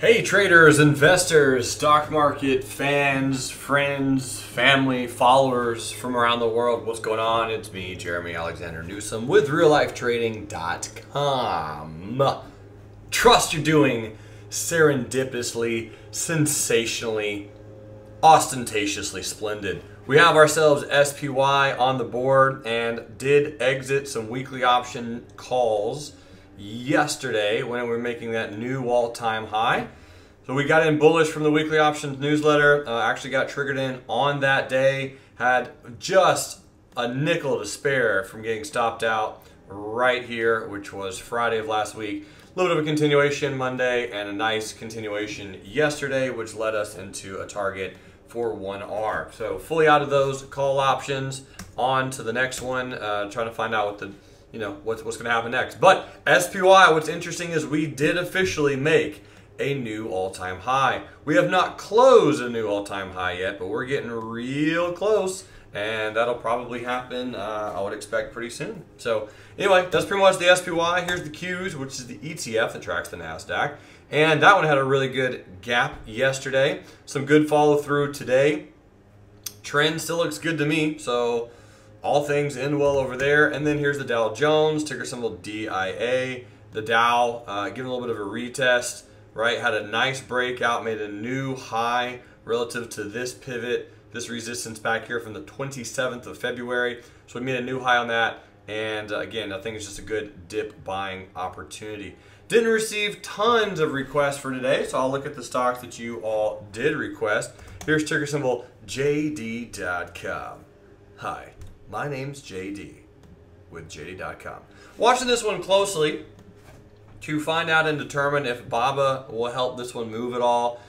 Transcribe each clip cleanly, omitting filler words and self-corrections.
Hey traders, investors, stock market fans, friends, family, followers from around the world. What's going on? It's me, Jeremy Alexander Newsome with reallifetrading.com. Trust you're doing serendipitously, sensationally, ostentatiously splendid. We have ourselves SPY on the board and did exit some weekly option calls yesterday when we were making that new all-time high. So we got in bullish from the weekly options newsletter, actually got triggered in on that day, had just a nickel to spare from getting stopped out right here, which was Friday of last week. A little bit of a continuation Monday and a nice continuation yesterday, which led us into a target for 1R. So fully out of those call options, on to the next one, trying to find out what the what's going to happen next. But SPY, what's interesting is we did officially make a new all-time high. We have not closed a new all-time high yet, but we're getting real close, and that'll probably happen, I would expect, pretty soon. So anyway, that's pretty much the SPY. Here's the Qs, which is the ETF that tracks the NASDAQ. And that one had a really good gap yesterday. Some good follow through today. Trend still looks good to me, so all things end well over there. And then here's the Dow Jones, ticker symbol DIA. The Dow giving a little bit of a retest, right? Had a nice breakout, made a new high relative to this pivot, this resistance back here from the 27th of February. So we made a new high on that. And again, I think it's just a good dip buying opportunity. Didn't receive tons of requests for today, so I'll look at the stocks that you all did request. Here's ticker symbol JD.com. Hi. My name's JD with JD.com. Watching this one closely to find out and determine if BABA will help this one move at all.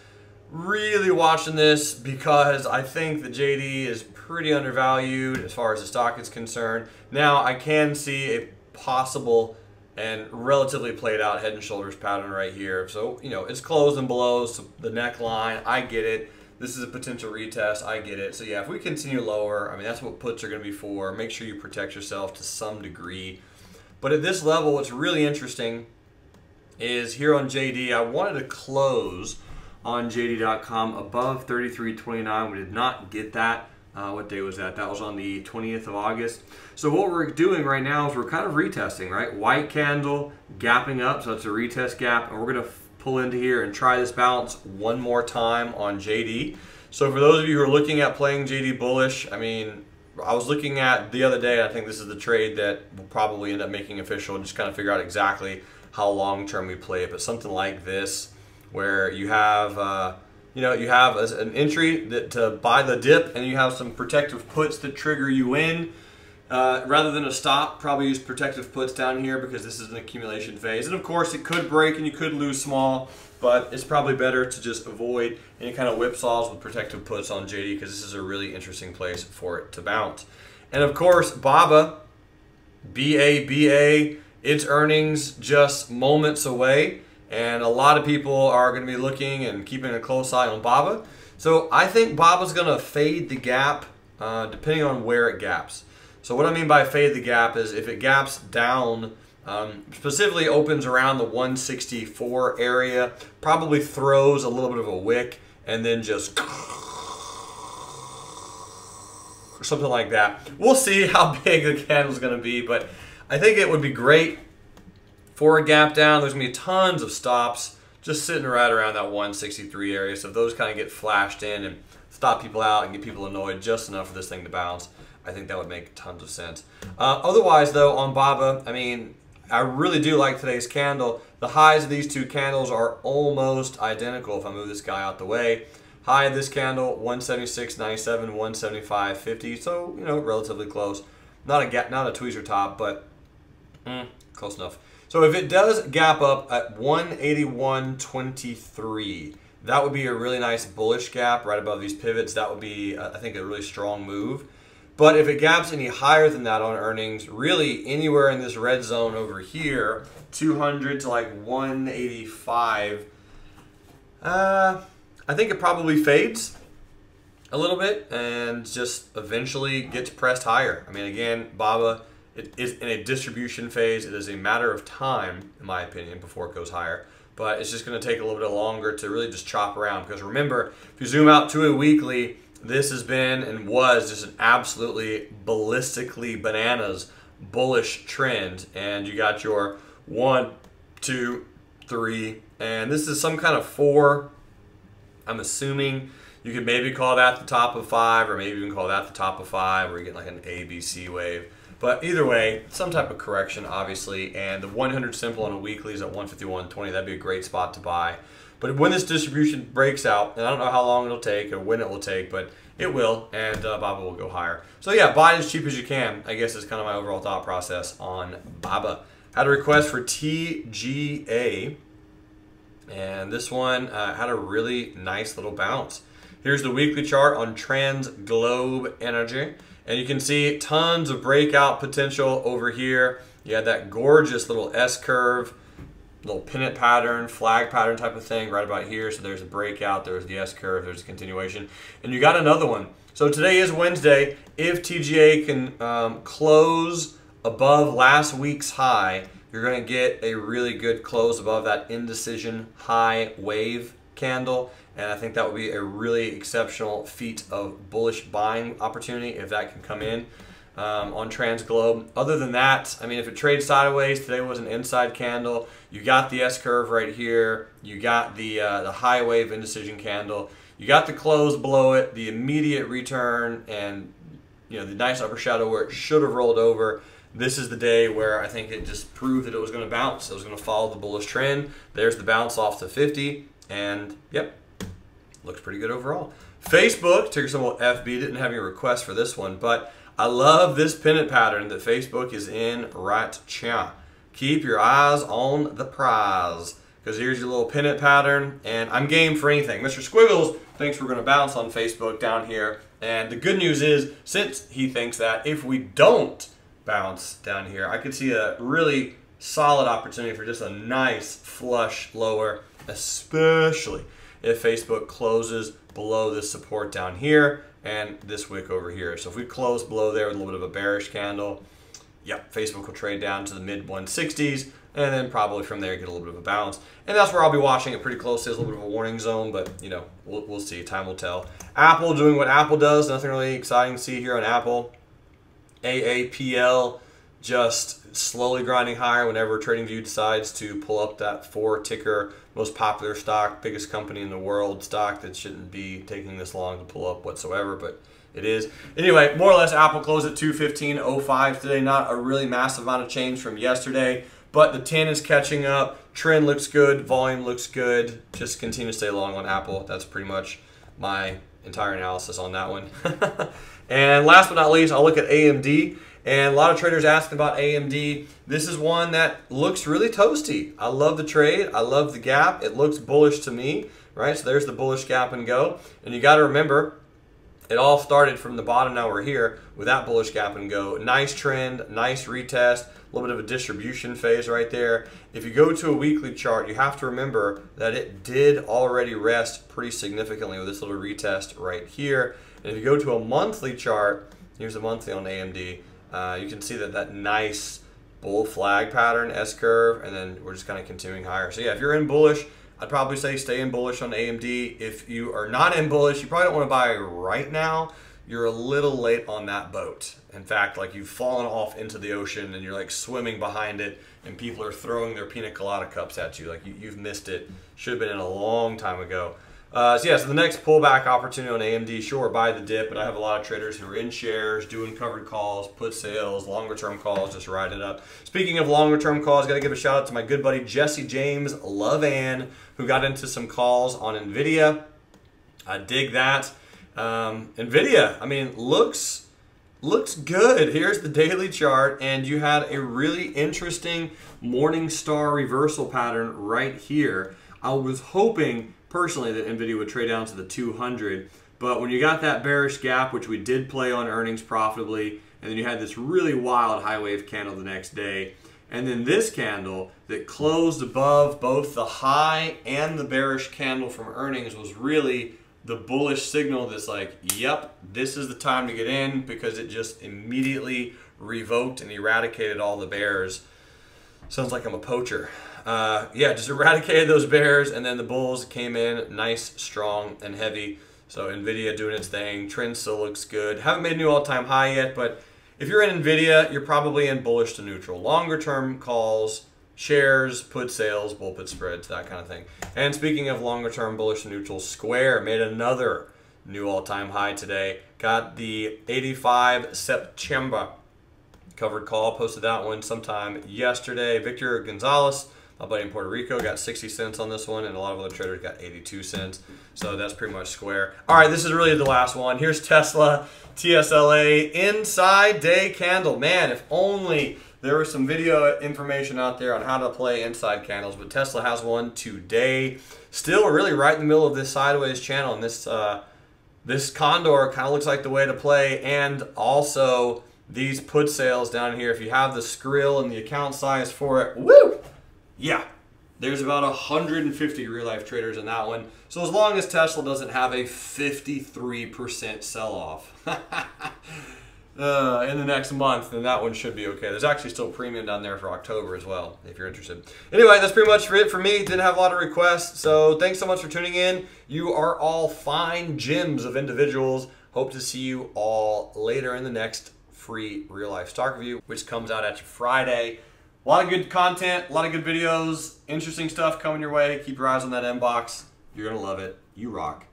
Really watching this because I think the JD is pretty undervalued as far as the stock is concerned. Now, I can see a possible and relatively played out head and shoulders pattern right here. So, it's closed and below the neckline. I get it. This is a potential retest. I get it. So yeah, if we continue lower, I mean, that's what puts are going to be for. Make sure you protect yourself to some degree. But at this level, what's really interesting is here on JD, I wanted to close on JD.com above 33.29. We did not get that. What day was that? That was on the 20th of August. So what we're doing right now is we're kind of retesting, right? White candle, gapping up, so that's a retest gap, and we're going to pull into here and try this bounce one more time on JD. So for those of you who are looking at playing JD bullish, I mean, I was looking at the other day, I think this is the trade that we'll probably end up making official and just kind of figure out exactly how long term we play it. But something like this, where you have you have an entry to buy the dip, and you have some protective puts that trigger you in. Rather than a stop, probably use protective puts down here because this is an accumulation phase. And of course, it could break and you could lose small, but it's probably better to just avoid any kind of whipsaws with protective puts on JD because this is a really interesting place for it to bounce. And of course, BABA, BABA, its earnings just moments away. And a lot of people are going to be looking and keeping a close eye on BABA. So I think BABA's going to fade the gap depending on where it gaps. So what I mean by fade the gap is if it gaps down, specifically opens around the 164 area, probably throws a little bit of a wick, and then just something like that. We'll see how big the candle's going to be, but I think it would be great for a gap down. There's going to be tons of stops just sitting right around that 163 area. So if those kind of get flashed in and stop people out and get people annoyed just enough for this thing to bounce, I think that would make tons of sense. Otherwise, though, on BABA, I mean, I really do like today's candle. The highs of these two candles are almost identical if I move this guy out the way. High of this candle, 176.97, 175.50. So, relatively close. Not a tweezer top, but close enough. So if it does gap up at 181.23, that would be a really nice bullish gap right above these pivots. That would be, I think, a really strong move. But if it gaps any higher than that on earnings, really anywhere in this red zone over here, 200 to like 185, I think it probably fades a little bit and just eventually gets pressed higher. I mean, again, BABA, it is in a distribution phase. It is a matter of time, in my opinion, before it goes higher. but it's just going to take a little bit longer to really just chop around. Because remember, if you zoom out to a weekly, this has been and was just an absolutely ballistically bananas bullish trend. And you got your 1, 2, 3, and this is some kind of 4. I'm assuming you could maybe call that the top of 5, or maybe even call that the top of 5, or you get like an ABC wave. But either way, some type of correction, obviously, and the 100 simple on a weekly is at 151.20. That'd be a great spot to buy. But when this distribution breaks out, and I don't know how long it'll take or when it will take, but it will, and BABA will go higher. So yeah, buy it as cheap as you can, I guess is kind of my overall thought process on BABA. Had a request for TGA, and this one had a really nice little bounce. Here's the weekly chart on Trans Globe Energy. And you can see tons of breakout potential over here. You had that gorgeous little S-curve, little pennant pattern, flag pattern type of thing right about here. So there's a breakout, there's the S-curve, there's a continuation. And you got another one. So today is Wednesday. If TGA can close above last week's high, you're going to get a really good close above that indecision high wave candle. And I think that would be a really exceptional feat of bullish buying opportunity if that can come in on Trans Globe. Other than that, I mean, if it trades sideways, today was an inside candle. You got the S-curve right here. You got the high wave indecision candle. You got the close below it, the immediate return, and the nice upper shadow where it should have rolled over. This is the day where I think it just proved that it was going to bounce. It was going to follow the bullish trend. There's the bounce off to 50, and yep. Looks pretty good overall. Facebook, ticker symbol FB, didn't have any requests for this one, but I love this pennant pattern that Facebook is in right now. Keep your eyes on the prize, because here's your little pennant pattern, and I'm game for anything. Mr. Squiggles thinks we're going to bounce on Facebook down here, and the good news is, since he thinks that, if we don't bounce down here, I could see a really solid opportunity for just a nice flush lower, especially if Facebook closes below this support down here and this wick over here. So if we close below there with a little bit of a bearish candle, yep, Facebook will trade down to the mid 160s, and then probably from there get a little bit of a bounce. And that's where I'll be watching it pretty closely. There's a little bit of a warning zone, but we'll see. Time will tell. Apple doing what Apple does. Nothing really exciting to see here on Apple. AAPL just slowly grinding higher whenever TradingView decides to pull up that 4 ticker most popular stock, biggest company in the world stock that shouldn't be taking this long to pull up whatsoever, but it is. Anyway, more or less Apple closed at 215.05 today. Not a really massive amount of change from yesterday, but the 10 is catching up. Trend looks good, volume looks good. Just continue to stay long on Apple. That's pretty much my entire analysis on that one. And last but not least, I'll look at AMD. And a lot of traders asking about AMD. This is one that looks really toasty. I love the trade. I love the gap. It looks bullish to me, right? So there's the bullish gap and go. And you got to remember, it all started from the bottom. Now we're here with that bullish gap and go. Nice trend, nice retest, a little bit of a distribution phase right there. If you go to a weekly chart, you have to remember that it did already rest pretty significantly with this little retest right here. And if you go to a monthly chart, here's a monthly on AMD. You can see that nice bull flag pattern, S-curve, and then we're just kind of continuing higher. So yeah, if you're in bullish, I'd probably say stay in bullish on AMD. If you are not in bullish, you probably don't want to buy right now. You're a little late on that boat. In fact, like you've fallen off into the ocean and you're like swimming behind it and people are throwing their pina colada cups at you. Like you've missed it. Should have been in a long time ago. So the next pullback opportunity on AMD, sure, buy the dip, but I have a lot of traders who are in shares, doing covered calls, put sales, longer term calls, just ride it up. Speaking of longer term calls, got to give a shout out to my good buddy Jesse James Lovan, who got into some calls on NVDA. I dig that. NVIDIA, I mean, looks good. Here's the daily chart, and you had a really interesting morning star reversal pattern right here. I was hoping personally that NVIDIA would trade down to the 200, but when you got that bearish gap, which we did play on earnings profitably, and then you had this really wild high wave candle the next day, and then this candle that closed above both the high and the bearish candle from earnings was really the bullish signal that's like, yep, this is the time to get in, because it just immediately revoked and eradicated all the bears. Sounds like I'm a poacher. yeah, just eradicated those bears, and then the bulls came in nice, strong, and heavy. So NVDA doing its thing. Trend still looks good. Haven't made a new all-time high yet, but if you're in NVIDIA, you're probably in bullish to neutral. Longer term calls, shares, put sales, bull put spreads, that kind of thing. And speaking of longer term bullish to neutral, Square made another new all-time high today. Got the 85 September covered call. Posted that one sometime yesterday. Victor Gonzalez, my buddy in Puerto Rico, got 60 cents on this one, and a lot of other traders got 82 cents. So that's pretty much Square. All right, this is really the last one. Here's Tesla, TSLA, inside day candle. Man, if only there was some video information out there on how to play inside candles, but Tesla has one today. Still really right in the middle of this sideways channel, and this condor kind of looks like the way to play. And also these put sales down here, if you have the skrill and the account size for it, woo! Yeah, there's about 150 real-life traders in that one. So as long as Tesla doesn't have a 53% sell-off in the next month, then that one should be okay. There's actually still premium down there for October as well, if you're interested. Anyway, that's pretty much it for me. Didn't have a lot of requests, so thanks so much for tuning in. You are all fine gems of individuals. Hope to see you all later in the next free real-life stock review, which comes out at Friday. A lot of good content, a lot of good videos, interesting stuff coming your way. Keep your eyes on that inbox. You're going to love it. You rock.